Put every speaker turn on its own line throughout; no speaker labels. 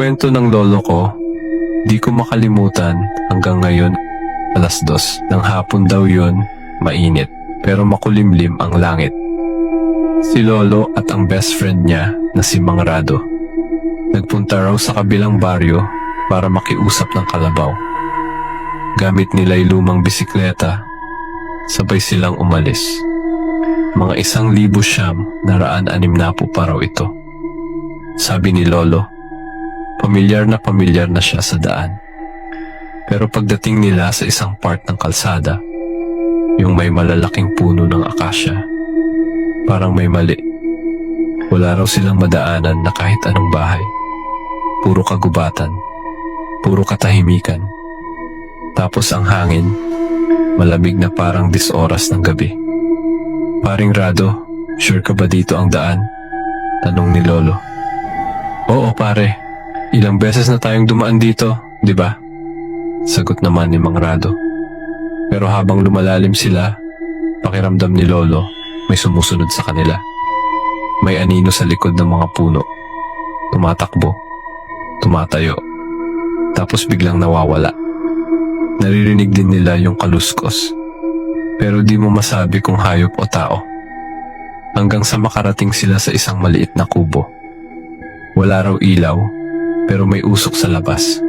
kwento ng lolo ko, di ko makalimutan hanggang ngayon. 2:00 ng hapon daw yun, mainit, pero makulimlim ang langit. Si lolo at ang best friend niya na si Mang Rado, nagpunta raw sa kabilang baryo para makiusap ng kalabaw. Gamit nila yung lumang bisikleta, sabay silang umalis. Mga 1,960 pa raw ito. Sabi ni lolo, pamilyar na siya sa daan. Pero pagdating nila sa isang part ng kalsada, yung may malalaking puno ng akasya, parang may mali. Wala raw silang madaanan na kahit anong bahay. Puro kagubatan, puro katahimikan. Tapos ang hangin, malamig na parang 10 oras ng gabi. Paring Rado, sure ka ba dito ang daan? Tanong ni lolo. Oo pare, ilang beses na tayong dumaan dito, di ba? Sagot naman ni Mang Rado. Pero habang lumalalim sila, pakiramdam ni lolo, may sumusunod sa kanila. May anino sa likod ng mga puno. Tumatakbo, tumatayo, tapos biglang nawawala. Naririnig din nila yung kaluskos, pero di mo masabi kung hayop o tao. Hanggang sa makarating sila sa isang maliit na kubo. Wala raw ilaw, pero may usok sa labas.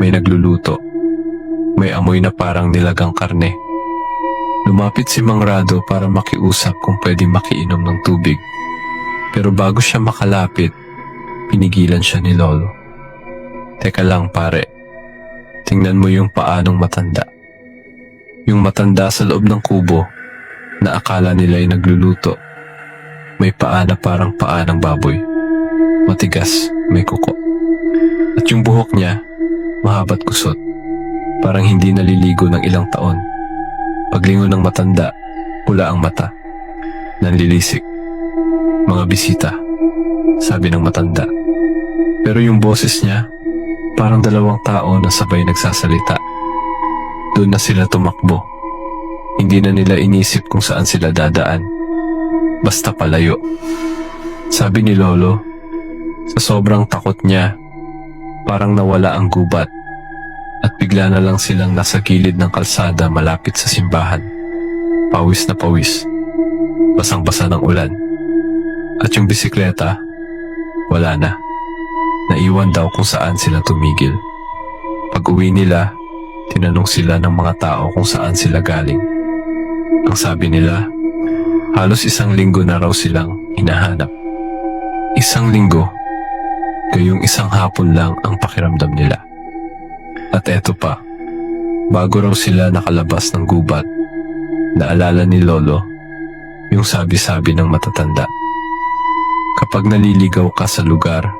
May nagluluto. May amoy na parang nilagang karne. Lumapit si Mang Rado para makiusap kung pwedeng makiinom ng tubig. Pero bago siya makalapit, pinigilan siya ni lolo. Teka lang pare, tingnan mo yung paanong matanda. Yung matanda sa loob ng kubo na akala nila ay nagluluto. May paa na parang paa ng baboy. Matigas, may kuko. At yung buhok niya, mahaba't kusot. Parang hindi naliligo ng ilang taon. Paglingon ng matanda, pula ang mata. Nanlilisik. Mga bisita, sabi ng matanda. Pero yung boses niya, parang 2 tao na sabay nagsasalita. Doon na sila tumakbo. Hindi na nila inisip kung saan sila dadaan. Basta palayo. Sabi ni lolo, sa sobrang takot niya, parang nawala ang gubat at bigla na lang silang nasa gilid ng kalsada malapit sa simbahan. Pawis na pawis. Basang-basa ng ulan. At yung bisikleta, wala na. Naiwan daw kung saan sila tumigil. Pag-uwi nila, tinanong sila ng mga tao kung saan sila galing. Ang sabi nila, halos 1 linggo na raw silang hinahanap. 1 linggo, gayong 1 hapon lang ang pakiramdam nila. At eto pa, bago raw sila nakalabas ng gubat, naalala ni lolo yung sabi-sabi ng matatanda. Kapag naliligaw ka sa lugar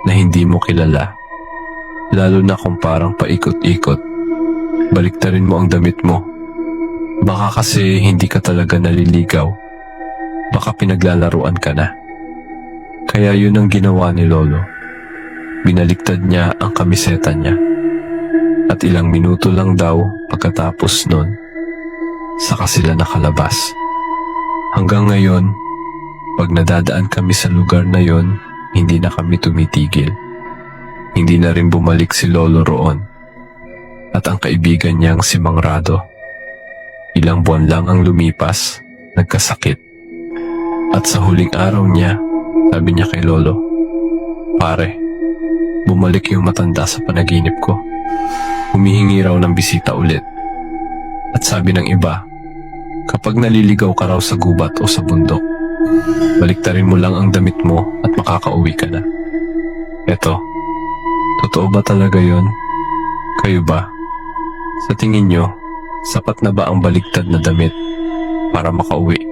na hindi mo kilala, lalo na kung parang paikot-ikot, baliktarin mo ang damit mo. Baka kasi hindi ka talaga naliligaw. Baka pinaglalaruan ka na. Kaya yun ang ginawa ni lolo. Binaliktad niya ang kamiseta niya. At ilang minuto lang daw pagkatapos nun, saka sila nakalabas. Hanggang ngayon, pag nadadaan kami sa lugar na yon, hindi na kami tumitigil. Hindi na rin bumalik si lolo roon. At ang kaibigan niyang si Mang Rado, ilang buwan lang ang lumipas, nagkasakit. At sa huling araw niya, sabi niya kay lolo, pare, bumalik yung matanda sa panaginip ko. Humihingi raw ng bisita ulit. At sabi ng iba, kapag naliligaw ka raw sa gubat o sa bundok, baliktarin mo lang ang damit mo at makakauwi ka na. Eto, totoo ba talaga yon? Kayo ba? Sa tingin nyo, sapat na ba ang baliktad na damit para makauwi?